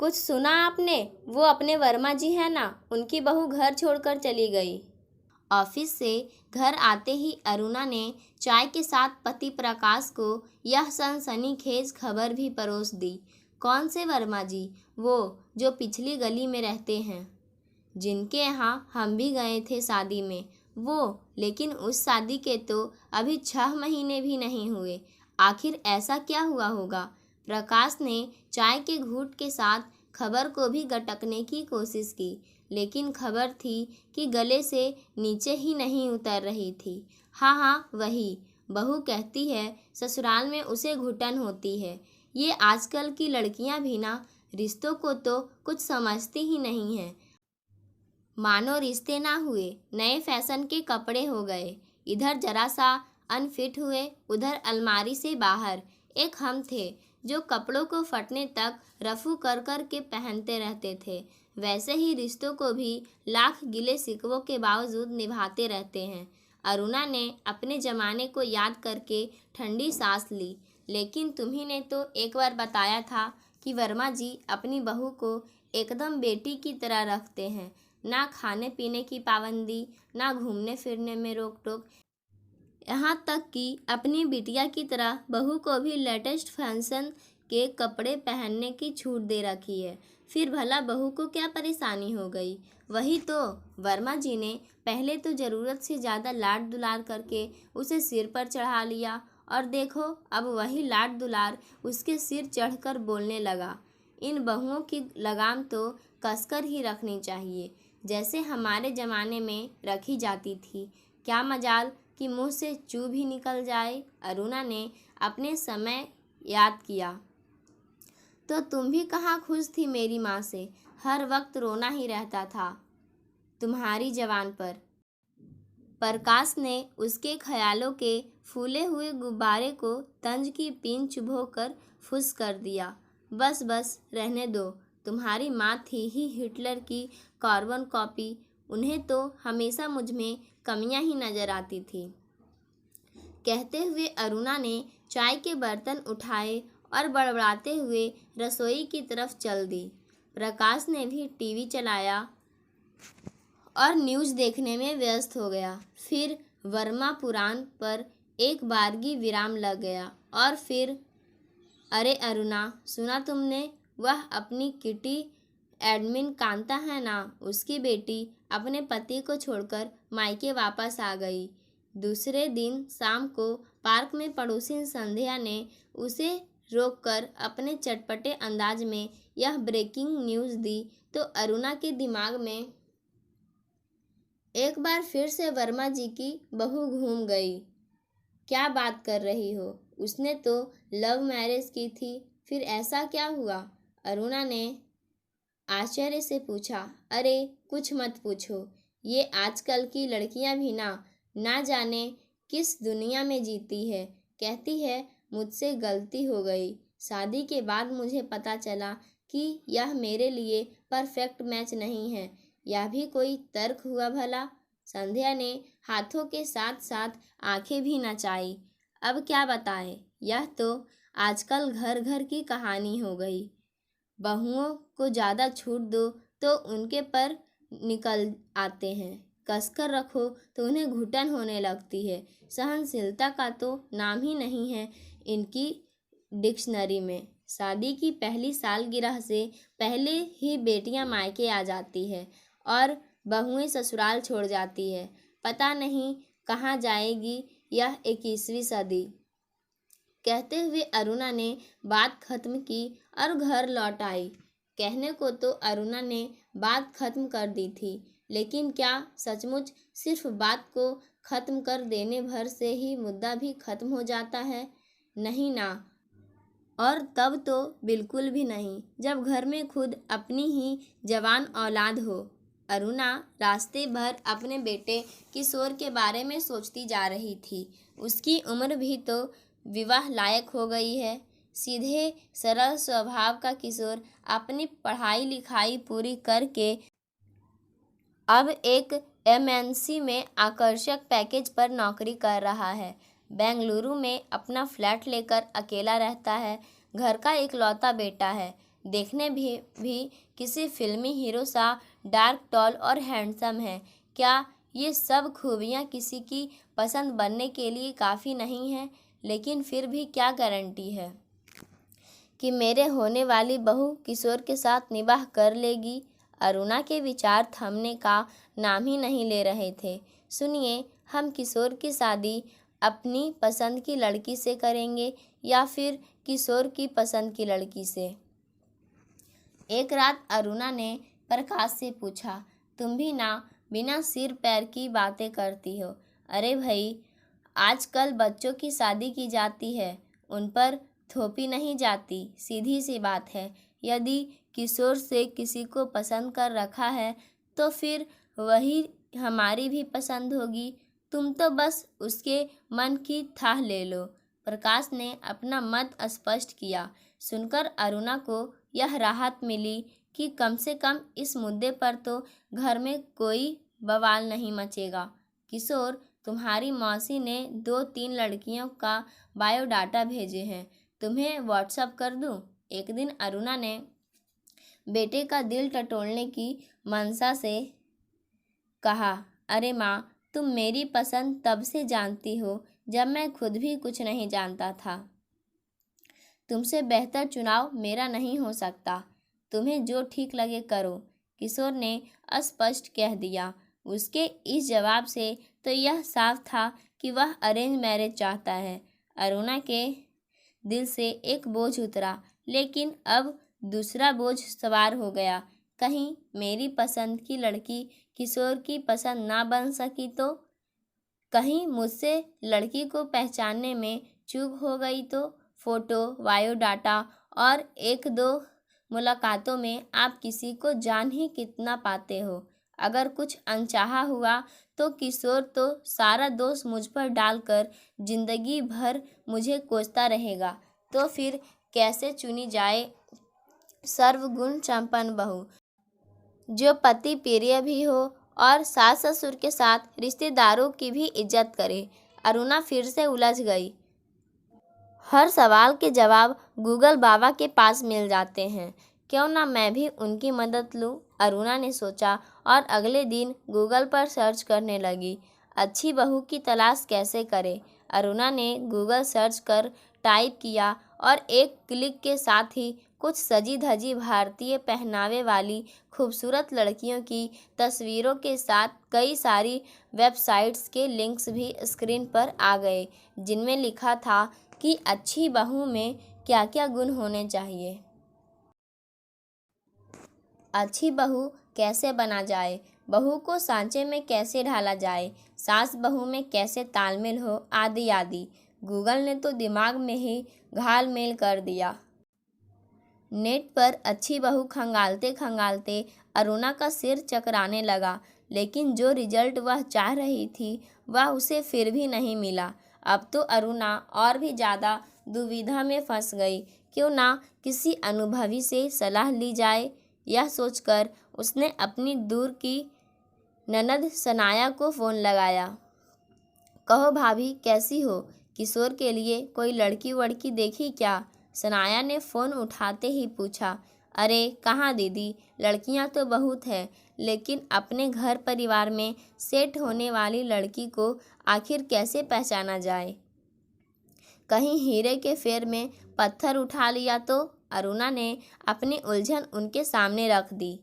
कुछ सुना आपने? वो अपने वर्मा जी हैं ना, उनकी बहू घर छोड़कर चली गई। ऑफिस से घर आते ही अरुणा ने चाय के साथ पति प्रकाश को यह सनसनीखेज खबर भी परोस दी। कौन से वर्मा जी? वो जो पिछली गली में रहते हैं, जिनके यहाँ हम भी गए थे शादी में। वो, लेकिन उस शादी के तो अभी 6 महीने भी नहीं हुए। आखिर ऐसा क्या हुआ होगा? प्रकाश ने चाय के घूंट के साथ खबर को भी गटकने की कोशिश की, लेकिन खबर थी कि गले से नीचे ही नहीं उतर रही थी। हाँ, वही। बहू कहती है ससुराल में उसे घुटन होती है। ये आजकल की लड़कियां भी ना, रिश्तों को तो कुछ समझती ही नहीं हैं। मानो रिश्ते ना हुए, नए फैशन के कपड़े हो गए। इधर जरा सा अनफिट हुए, उधर अलमारी से बाहर। एक हम थे जो कपड़ों को फटने तक रफू कर कर के पहनते रहते थे। वैसे ही रिश्तों को भी लाख गिले शिकवों के बावजूद निभाते रहते हैं। अरुणा ने अपने ज़माने को याद करके ठंडी सांस ली। लेकिन तुम्ही ने तो एक बार बताया था कि वर्मा जी अपनी बहू को एकदम बेटी की तरह रखते हैं। ना खाने पीने की पाबंदी, ना घूमने फिरने में रोक टोक, यहाँ तक कि अपनी बिटिया की तरह बहू को भी लेटेस्ट फैशन के कपड़े पहनने की छूट दे रखी है। फिर भला बहू को क्या परेशानी हो गई? वही तो, वर्मा जी ने पहले तो ज़रूरत से ज़्यादा लाड दुलार करके उसे सिर पर चढ़ा लिया, और देखो अब वही लाड दुलार उसके सिर चढ़कर बोलने लगा। इन बहुओं की लगाम तो कसकर ही रखनी चाहिए, जैसे हमारे ज़माने में रखी जाती थी। क्या मजाल कि मुंह से चू भी निकल जाए। अरुणा ने अपने समय याद किया। तो तुम भी कहाँ खुश थी मेरी माँ से? हर वक्त रोना ही रहता था तुम्हारी जवान पर। प्रकाश ने उसके ख्यालों के फूले हुए गुब्बारे को तंज की पीन चुभोकर फुस कर दिया। बस रहने दो। तुम्हारी माँ थी ही हिटलर की कार्बन कॉपी। उन्हें तो हमेशा मुझ में कमियां ही नजर आती थी। कहते हुए अरुणा ने चाय के बर्तन उठाए और बड़बड़ाते हुए रसोई की तरफ चल दी। प्रकाश ने भी टीवी चलाया और न्यूज़ देखने में व्यस्त हो गया। फिर वर्मा पुराण पर एक बारगी विराम लग गया और फिर, अरे अरुणा, सुना तुमने? वह अपनी किटी एडमिन कांता है ना, उसकी बेटी अपने पति को छोड़कर मायके वापस आ गई। दूसरे दिन शाम को पार्क में पड़ोसी संध्या ने उसे रोककर अपने चटपटे अंदाज में यह ब्रेकिंग न्यूज़ दी तो अरुणा के दिमाग में एक बार फिर से वर्मा जी की बहू घूम गई। क्या बात कर रही हो? उसने तो लव मैरिज की थी, फिर ऐसा क्या हुआ? अरुणा ने आश्चर्य से पूछा। अरे कुछ मत पूछो, ये आजकल की लड़कियां भी ना जाने किस दुनिया में जीती है। कहती है मुझसे गलती हो गई। शादी के बाद मुझे पता चला कि यह मेरे लिए परफेक्ट मैच नहीं है। यह भी कोई तर्क हुआ भला? संध्या ने हाथों के साथ साथ आंखें भी नचाई। अब क्या बताएं, यह तो आजकल घर घर की कहानी हो गई। बहुओं को ज़्यादा छूट दो तो उनके पर निकल आते हैं, कसकर रखो तो उन्हें घुटन होने लगती है। सहनशीलता का तो नाम ही नहीं है इनकी डिक्शनरी में। शादी की पहली सालगिरह से पहले ही बेटियां मायके आ जाती है और बहुएं ससुराल छोड़ जाती है। पता नहीं कहाँ जाएगी यह 21वीं सदी। कहते हुए अरुणा ने बात खत्म की और घर लौट आई। कहने को तो अरुणा ने बात खत्म कर दी थी, लेकिन क्या सचमुच सिर्फ बात को खत्म कर देने भर से ही मुद्दा भी खत्म हो जाता है? नहीं ना, और तब तो बिल्कुल भी नहीं, जब घर में खुद अपनी ही जवान औलाद हो। अरुणा रास्ते भर अपने बेटे किशोर के बारे में सोचती जा रही थी। उसकी उम्र भी तो विवाह लायक हो गई है। सीधे सरल स्वभाव का किशोर अपनी पढ़ाई लिखाई पूरी करके अब एक एमएनसी में आकर्षक पैकेज पर नौकरी कर रहा है। बेंगलुरु में अपना फ्लैट लेकर अकेला रहता है। घर का इकलौता बेटा है। देखने भी किसी फिल्मी हीरो सा डार्क, टॉल और हैंडसम है। क्या ये सब खूबियाँ किसी की पसंद बनने के लिए काफ़ी नहीं है? लेकिन फिर भी क्या गारंटी है कि मेरे होने वाली बहू किशोर के साथ निबाह कर लेगी? अरुणा के विचार थमने का नाम ही नहीं ले रहे थे। सुनिए, हम किशोर की शादी अपनी पसंद की लड़की से करेंगे या फिर किशोर की पसंद की लड़की से? एक रात अरुणा ने प्रकाश से पूछा, तुम भी ना बिना सिर पैर की बातें करती हो। अरे भाई, आजकल बच्चों की शादी की जाती है, उन पर थोपी नहीं जाती। सीधी सी बात है, यदि किशोर से किसी को पसंद कर रखा है तो फिर वही हमारी भी पसंद होगी। तुम तो बस उसके मन की थाह ले लो। प्रकाश ने अपना मत स्पष्ट किया। सुनकर अरुणा को यह राहत मिली कि कम से कम इस मुद्दे पर तो घर में कोई बवाल नहीं मचेगा। किशोर, तुम्हारी मौसी ने 2-3 लड़कियों का बायोडाटा भेजे हैं, तुम्हें व्हाट्सएप कर दूं? एक दिन अरुणा ने बेटे का दिल टटोलने की मंशा से कहा, अरे माँ, तुम मेरी पसंद तब से जानती हो जब मैं खुद भी कुछ नहीं जानता था। तुमसे बेहतर चुनाव मेरा नहीं हो सकता। तुम्हें जो ठीक लगे करो, किशोर ने अस्पष्ट कह दिया। उसके इस जवाब से तो यह साफ था कि वह अरेंज मैरिज चाहता है। अरुणा के दिल से एक बोझ उतरा, लेकिन अब दूसरा बोझ सवार हो गया। कहीं मेरी पसंद की लड़की किशोर की पसंद ना बन सकी तो? कहीं मुझसे लड़की को पहचानने में चूक हो गई तो? फोटो, बायोडाटा और 1-2 मुलाकातों में आप किसी को जान ही कितना पाते हो। अगर कुछ अनचाहा हुआ तो किशोर तो सारा दोष मुझ पर डालकर जिंदगी भर मुझे कोसता रहेगा। तो फिर कैसे चुनी जाए सर्वगुण संपन्न बहू, जो पति प्रिय भी हो और सास ससुर के साथ रिश्तेदारों की भी इज्जत करे? अरुणा फिर से उलझ गई। हर सवाल के जवाब गूगल बाबा के पास मिल जाते हैं, क्यों ना मैं भी उनकी मदद लूं? अरुणा ने सोचा और अगले दिन गूगल पर सर्च करने लगी। अच्छी बहू की तलाश कैसे करें? अरुणा ने गूगल सर्च कर टाइप किया और एक क्लिक के साथ ही कुछ सजी धजी भारतीय पहनावे वाली खूबसूरत लड़कियों की तस्वीरों के साथ कई सारी वेबसाइट्स के लिंक्स भी स्क्रीन पर आ गए, जिनमें लिखा था कि अच्छी बहू में क्या क्या गुण होने चाहिए। अच्छी बहू कैसे बना जाए, बहू को सांचे में कैसे ढाला जाए, सास बहू में कैसे तालमेल हो, आदि आदि। गूगल ने तो दिमाग में ही घालमेल कर दिया। नेट पर अच्छी बहू खंगालते खंगालते अरुणा का सिर चकराने लगा, लेकिन जो रिजल्ट वह चाह रही थी वह उसे फिर भी नहीं मिला। अब तो अरुणा और भी ज़्यादा दुविधा में फंस गई। क्यों ना किसी अनुभवी से सलाह ली जाए? यह सोचकर उसने अपनी दूर की ननद सनाया को फ़ोन लगाया। कहो भाभी, कैसी हो? किशोर के लिए कोई लड़की वड़की देखी क्या? सनाया ने फ़ोन उठाते ही पूछा। अरे कहाँ दीदी, लड़कियां तो बहुत हैं, लेकिन अपने घर परिवार में सेट होने वाली लड़की को आखिर कैसे पहचाना जाए? कहीं हीरे के फेर में पत्थर उठा लिया तो? अरुणा ने अपनी उलझन उनके सामने रख दी।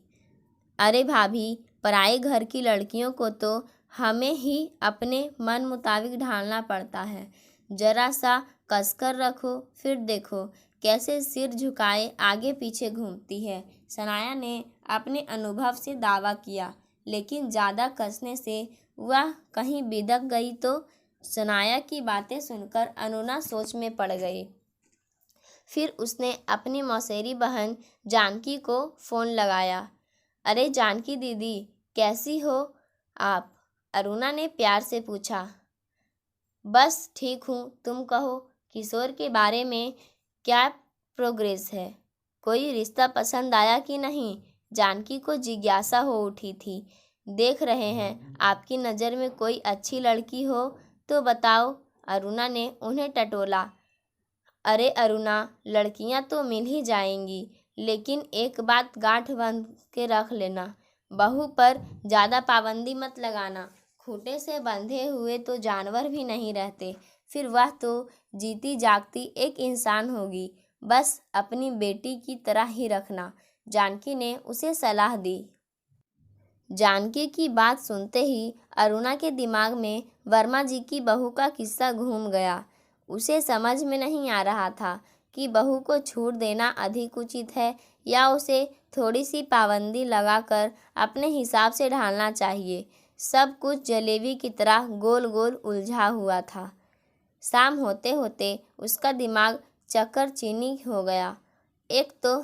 अरे भाभी, पराए घर की लड़कियों को तो हमें ही अपने मन मुताबिक ढालना पड़ता है। जरा सा कसकर रखो, फिर देखो कैसे सिर झुकाए आगे पीछे घूमती है। सनाया ने अपने अनुभव से दावा किया, लेकिन ज़्यादा कसने से वह कहीं बिदक गई तो? सनाया की बातें सुनकर अरुणा सोच में पड़ गई। फिर उसने अपनी मौसेरी बहन जानकी को फ़ोन लगाया। अरे जानकी दीदी, कैसी हो आप? अरुणा ने प्यार से पूछा। बस ठीक हूँ, तुम कहो, किशोर के बारे में क्या प्रोग्रेस है? कोई रिश्ता पसंद आया कि नहीं? जानकी को जिज्ञासा हो उठी थी। देख रहे हैं, आपकी नज़र में कोई अच्छी लड़की हो तो बताओ, अरुणा ने उन्हें टटोला। अरे अरुणा, लड़कियां तो मिल ही जाएंगी, लेकिन एक बात गांठ बांध के रख लेना, बहू पर ज़्यादा पाबंदी मत लगाना। खूंटे से बंधे हुए तो जानवर भी नहीं रहते, फिर वह तो जीती जागती एक इंसान होगी। बस अपनी बेटी की तरह ही रखना, जानकी ने उसे सलाह दी। जानकी की बात सुनते ही अरुणा के दिमाग में वर्मा जी की बहू का किस्सा घूम गया। उसे समझ में नहीं आ रहा था कि बहू को छूट देना अधिक उचित है या उसे थोड़ी सी पाबंदी लगाकर अपने हिसाब से ढालना चाहिए। सब कुछ जलेबी की तरह गोल गोल उलझा हुआ था। शाम होते होते उसका दिमाग चक्कर चीनी हो गया। एक तो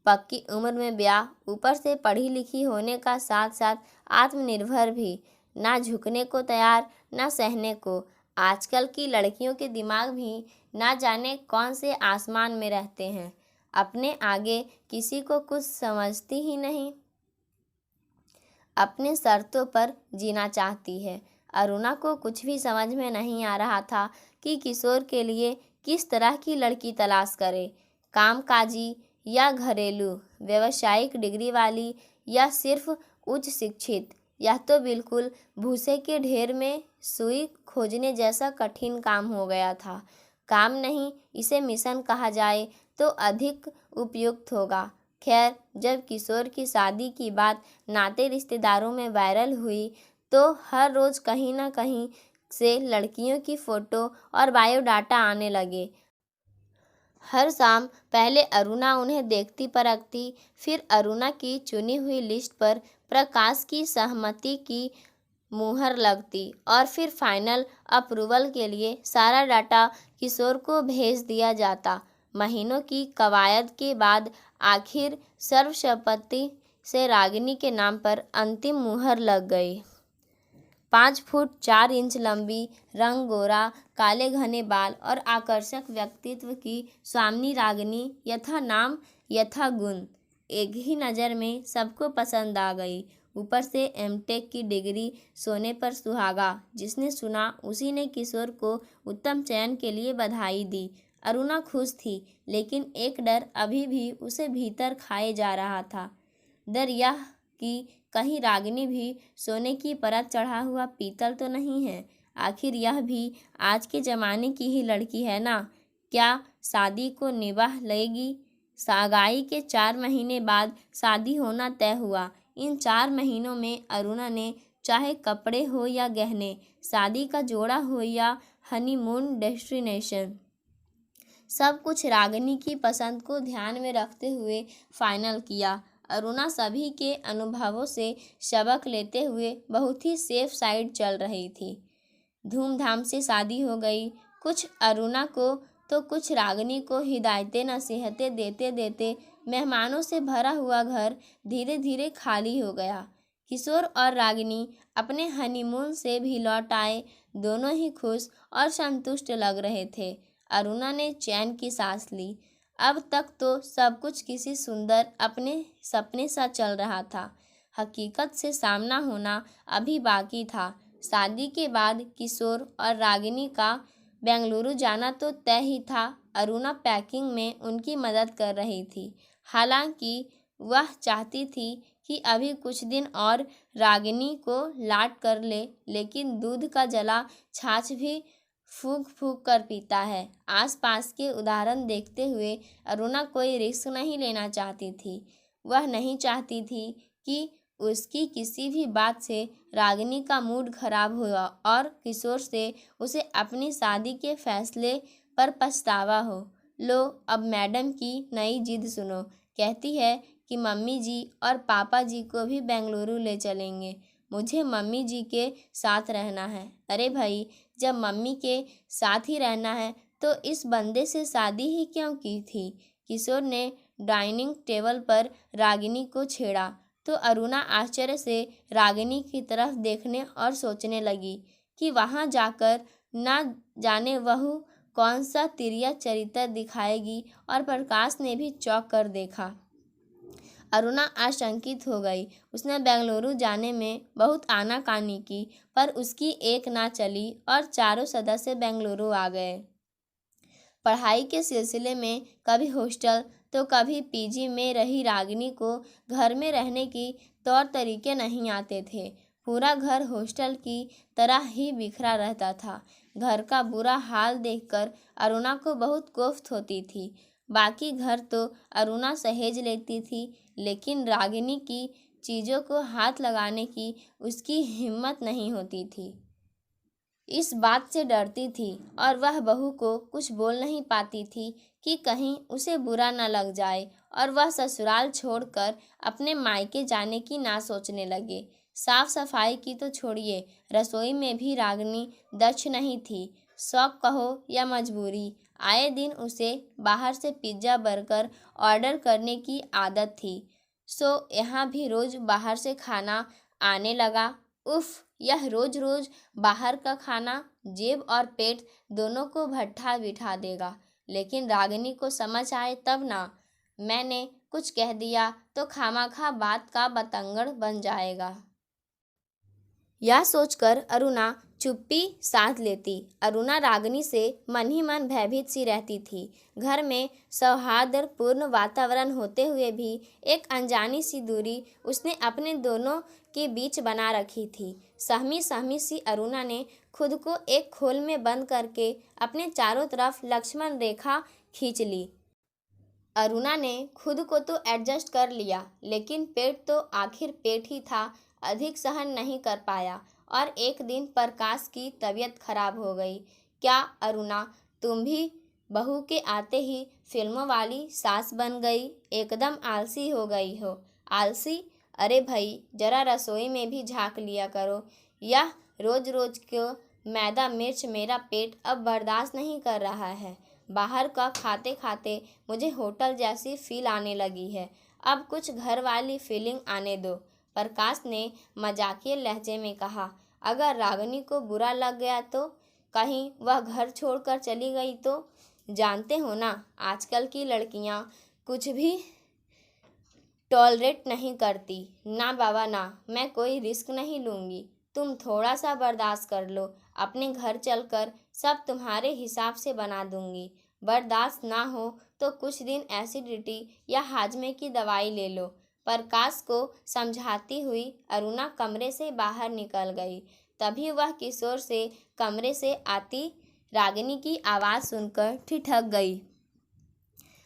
पक्की उम्र में ब्याह, ऊपर से पढ़ी लिखी होने का साथ साथ आत्मनिर्भर भी, ना झुकने को तैयार ना सहने को। आजकल की लड़कियों के दिमाग भी ना जाने कौन से आसमान में रहते हैं, अपने आगे किसी को कुछ समझती ही नहीं, अपने शर्तों पर जीना चाहती है। अरुणा को कुछ भी समझ में नहीं आ रहा था कि किशोर के लिए किस तरह की लड़की तलाश करे, कामकाजी या घरेलू, व्यावसायिक डिग्री वाली या सिर्फ उच्च शिक्षित। यह तो बिल्कुल भूसे के ढेर में सुई खोजने जैसा कठिन काम हो गया था। काम नहीं, इसे मिशन कहा जाए तो अधिक उपयुक्त होगा। खैर, जब किशोर की शादी की बात नाते रिश्तेदारों में वायरल हुई तो हर रोज़ कहीं ना कहीं से लड़कियों की फ़ोटो और बायोडाटा आने लगे। हर शाम पहले अरुणा उन्हें देखती परखती, फिर अरुणा की चुनी हुई लिस्ट पर प्रकाश की सहमति की मुहर लगती और फिर फाइनल अप्रूवल के लिए सारा डाटा किशोर को भेज दिया जाता। महीनों की कवायद के बाद आखिर सर्वसम्मति से रागिनी के नाम पर अंतिम मुहर लग गई। 5 फुट 4 इंच लंबी, रंग गोरा, काले घने बाल और आकर्षक व्यक्तित्व की स्वामिनी रागिनी यथा नाम यथा गुण एक ही नज़र में सबको पसंद आ गई। ऊपर से एमटेक की डिग्री, सोने पर सुहागा। जिसने सुना उसी ने किशोर को उत्तम चयन के लिए बधाई दी। अरुणा खुश थी, लेकिन एक डर अभी भी उसे भीतर खाए जा रहा था। डर यह कि कहीं रागिनी भी सोने की परत चढ़ा हुआ पीतल तो नहीं है। आखिर यह भी आज के ज़माने की ही लड़की है ना, क्या शादी को निभाह लेगी। सगाई के 4 महीने बाद शादी होना तय हुआ। इन 4 महीनों में अरुणा ने चाहे कपड़े हो या गहने, शादी का जोड़ा हो या हनीमून डेस्टिनेशन, सब कुछ रागिनी की पसंद को ध्यान में रखते हुए फाइनल किया। अरुणा सभी के अनुभवों से सबक लेते हुए बहुत ही सेफ साइड चल रही थी। धूमधाम से शादी हो गई। कुछ अरुणा को तो कुछ रागिनी को हिदायतें नसीहतें देते देते मेहमानों से भरा हुआ घर धीरे धीरे खाली हो गया। किशोर और रागिनी अपने हनीमून से भी लौट आए। दोनों ही खुश और संतुष्ट लग रहे थे। अरुणा ने चैन की सांस ली। अब तक तो सब कुछ किसी सुंदर अपने सपने सा चल रहा था। हकीकत से सामना होना अभी बाकी था। शादी के बाद किशोर और रागिनी का बेंगलुरु जाना तो तय ही था। अरुणा पैकिंग में उनकी मदद कर रही थी। हालांकि वह चाहती थी कि अभी कुछ दिन और रागिनी को लाड कर ले, लेकिन दूध का जला छाछ भी फूंक फूंक कर पीता है। आसपास के उदाहरण देखते हुए अरुणा कोई रिस्क नहीं लेना चाहती थी। वह नहीं चाहती थी कि उसकी किसी भी बात से रागिनी का मूड खराब हुआ और किशोर से उसे अपनी शादी के फैसले पर पछतावा हो। लो, अब मैडम की नई जिद सुनो। कहती है कि मम्मी जी और पापा जी को भी बेंगलुरु ले चलेंगे। मुझे मम्मी जी के साथ रहना है। अरे भाई, जब मम्मी के साथ ही रहना है तो इस बंदे से शादी ही क्यों की थी। किशोर ने डाइनिंग टेबल पर रागिनी को छेड़ा तो अरुणा आश्चर्य से रागिनी की तरफ देखने और सोचने लगी कि वहां जाकर ना जाने वह कौन सा तिरिया चरित्र दिखाएगी। और प्रकाश ने भी चौंक कर देखा। अरुणा आशंकित हो गई। उसने बेंगलुरु जाने में बहुत आनाकानी की, पर उसकी एक ना चली और चारों सदस्य बेंगलुरु आ गए। पढ़ाई के सिलसिले में कभी हॉस्टल तो कभी पीजी में रही रागिनी को घर में रहने की तौर तरीके नहीं आते थे। पूरा घर हॉस्टल की तरह ही बिखरा रहता था। घर का बुरा हाल देखकर अरुणा को बहुत कोफ्त होती थी। बाकी घर तो अरुणा सहेज लेती थी, लेकिन रागिनी की चीज़ों को हाथ लगाने की उसकी हिम्मत नहीं होती थी। इस बात से डरती थी और वह बहू को कुछ बोल नहीं पाती थी कि कहीं उसे बुरा न लग जाए और वह ससुराल छोड़कर अपने मायके जाने की ना सोचने लगे। साफ सफाई की तो छोड़िए, रसोई में भी रागिनी दक्ष नहीं थी। शौक कहो या मजबूरी, आए दिन उसे बाहर से पिज्ज़ा बर्गर ऑर्डर करने की आदत थी। सो यहाँ भी रोज़ बाहर से खाना आने लगा। उफ, यह रोज रोज बाहर का खाना जेब और पेट दोनों को भट्ठा बिठा देगा। लेकिन रागिनी को समझ आए तब ना। मैंने कुछ कह दिया तो खामाखा बात का बतंगड़ बन जाएगा। यह सोचकर अरुणा चुप्पी साध लेती। अरुणा रागिनी से मन ही मन भयभीत सी रहती थी। घर में सौहार्दपूर्ण वातावरण होते हुए भी एक अनजानी सी दूरी उसने अपने दोनों के बीच बना रखी थी। सहमी सहमी सी अरुणा ने खुद को एक खोल में बंद करके अपने चारों तरफ लक्ष्मण रेखा खींच ली। अरुणा ने खुद को तो एडजस्ट कर लिया, लेकिन पेट तो आखिर पेट ही था। अधिक सहन नहीं कर पाया और एक दिन प्रकाश की तबीयत खराब हो गई। क्या अरुणा, तुम भी बहू के आते ही फिल्मों वाली सास बन गई? एकदम आलसी हो गई हो। आलसी? अरे भाई, जरा रसोई में भी झांक लिया करो। यह रोज रोज क्यों मैदा मिर्च मेरा पेट अब बर्दाश्त नहीं कर रहा है। बाहर का खाते खाते मुझे होटल जैसी फील आने लगी है। अब कुछ घर वाली फीलिंग आने दो। प्रकाश ने मजाकिया लहजे में कहा। अगर रागिनी को बुरा लग गया तो? कहीं वह घर छोड़कर चली गई तो? जानते हो ना, आजकल की लड़कियां कुछ भी टॉलरेट नहीं करती। ना बाबा ना, मैं कोई रिस्क नहीं लूँगी। तुम थोड़ा सा बर्दाश्त कर लो। अपने घर चलकर सब तुम्हारे हिसाब से बना दूँगी। बर्दाश्त ना हो तो कुछ दिन एसिडिटी या हाजमे की दवाई ले लो। प्रकाश को समझाती हुई अरुणा कमरे से बाहर निकल गई। तभी वह किशोर से कमरे से आती रागिनी की आवाज़ सुनकर ठिठक गई।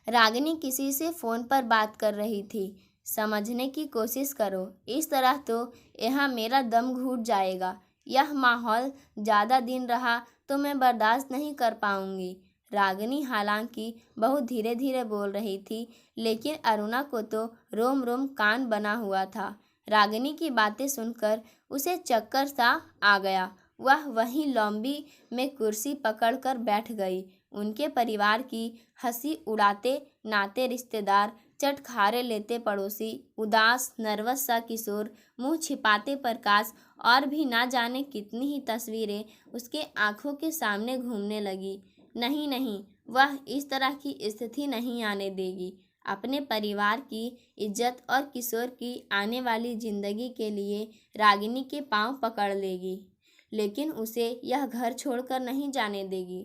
रागिनी किसी से फ़ोन पर बात कर रही थी। समझने की कोशिश करो, इस तरह तो यहाँ मेरा दम घुट जाएगा। यह माहौल ज़्यादा दिन रहा तो मैं बर्दाश्त नहीं कर पाऊँगी। रागिनी हालांकि बहुत धीरे धीरे बोल रही थी, लेकिन अरुणा को तो रोम रोम कान बना हुआ था। रागिनी की बातें सुनकर उसे चक्कर सा आ गया। वह वहीं लॉबी में कुर्सी पकड़कर बैठ गई। उनके परिवार की हंसी उड़ाते नाते रिश्तेदार, चटखारे लेते पड़ोसी, उदास नर्वस सा किशोर, मुंह छिपाते प्रकाश और भी ना जाने कितनी ही तस्वीरें उसके आंखों के सामने घूमने लगी। नहीं नहीं, वह इस तरह की स्थिति नहीं आने देगी। अपने परिवार की इज्जत और किशोर की आने वाली जिंदगी के लिए रागिनी के पांव पकड़ लेगी, लेकिन उसे यह घर छोड़कर नहीं जाने देगी।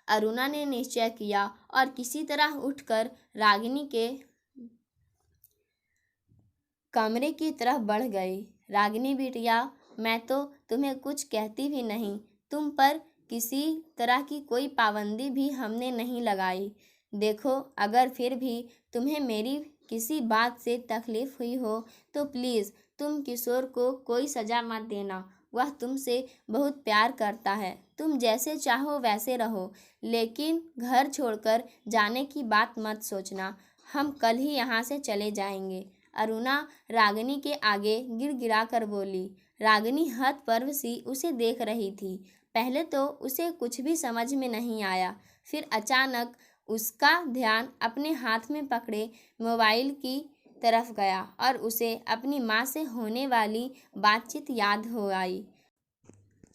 अरुणा ने निश्चय किया और किसी तरह उठकर रागिनी के कमरे की तरफ बढ़ गई। रागिनी बिटिया, मैं तो तुम्हें कुछ कहती भी नहीं। तुम पर किसी तरह की कोई पाबंदी भी हमने नहीं लगाई। देखो, अगर फिर भी तुम्हें मेरी किसी बात से तकलीफ हुई हो तो प्लीज़ तुम किशोर को कोई सज़ा मत देना। वह तुमसे बहुत प्यार करता है। तुम जैसे चाहो वैसे रहो, लेकिन घर छोड़कर जाने की बात मत सोचना। हम कल ही यहाँ से चले जाएंगे। अरुणा रागिनी के आगे गिड़गिड़ा कर बोली। रागिनी हतप्रभ सी उसे देख रही थी। पहले तो उसे कुछ भी समझ में नहीं आया, फिर अचानक उसका ध्यान अपने हाथ में पकड़े मोबाइल की तरफ गया और उसे अपनी माँ से होने वाली बातचीत याद हो आई।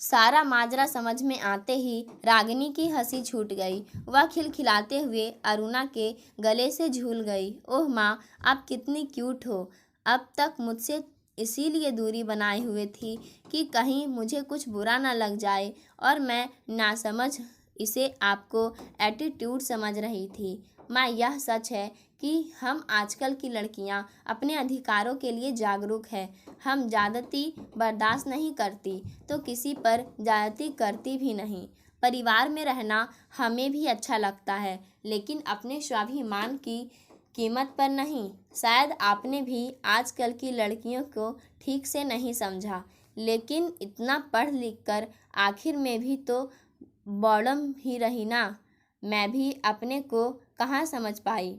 सारा माजरा समझ में आते ही रागिनी की हंसी छूट गई। वह खिलखिलाते हुए अरुणा के गले से झूल गई। ओह माँ, आप कितनी क्यूट हो। अब तक मुझसे इसीलिए दूरी बनाए हुए थी कि कहीं मुझे कुछ बुरा ना लग जाए, और मैं नासमझ इसे आपको एटीट्यूड समझ रही थी। माँ, यह सच है कि हम आजकल की लड़कियाँ अपने अधिकारों के लिए जागरूक है। हम ज़्यादती बर्दाश्त नहीं करती तो किसी पर ज़्यादती करती भी नहीं। परिवार में रहना हमें भी अच्छा लगता है, लेकिन अपने स्वाभिमान की कीमत पर नहीं। शायद आपने भी आजकल की लड़कियों को ठीक से नहीं समझा, लेकिन इतना पढ़ लिख कर आखिर में भी तो बॉडम ही रही ना। मैं भी अपने को कहाँ समझ पाई।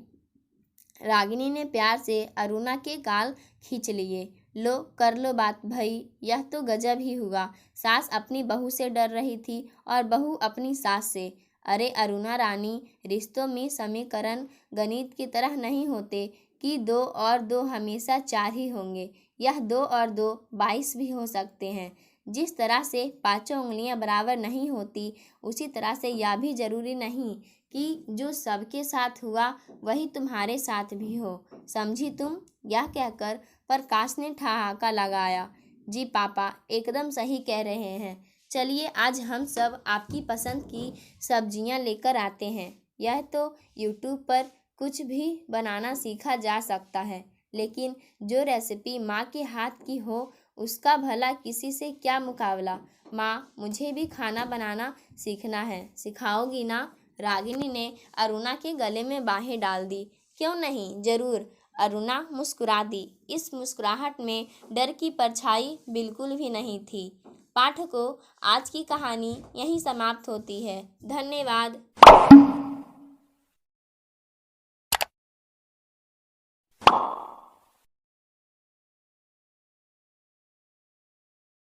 रागिनी ने प्यार से अरुणा के गाल खींच लिए। लो कर लो बात भई, यह तो गजब ही हुआ। सास अपनी बहू से डर रही थी और बहू अपनी सास से। अरे अरुणा रानी, रिश्तों में समीकरण गणित की तरह नहीं होते कि 2 और 2 हमेशा 4 ही होंगे। यह 2 और 2 22 भी हो सकते हैं। जिस तरह से पांचों उंगलियां बराबर नहीं होती, उसी तरह से यह भी जरूरी नहीं कि जो सबके साथ हुआ वही तुम्हारे साथ भी हो। समझी तुम? यह कहकर प्रकाश ने ठहाका लगाया। जी पापा एकदम सही कह रहे हैं। चलिए आज हम सब आपकी पसंद की सब्जियां लेकर आते हैं। यह तो यूट्यूब पर कुछ भी बनाना सीखा जा सकता है, लेकिन जो रेसिपी माँ के हाथ की हो उसका भला किसी से क्या मुकाबला। माँ, मुझे भी खाना बनाना सीखना है, सिखाओगी ना? रागिनी ने अरुणा के गले में बाहें डाल दी। क्यों नहीं, जरूर। अरुणा मुस्कुरा दी। इस मुस्कुराहट में डर की परछाई बिल्कुल भी नहीं थी। पाठकों, आज की कहानी यहीं समाप्त होती है। धन्यवाद।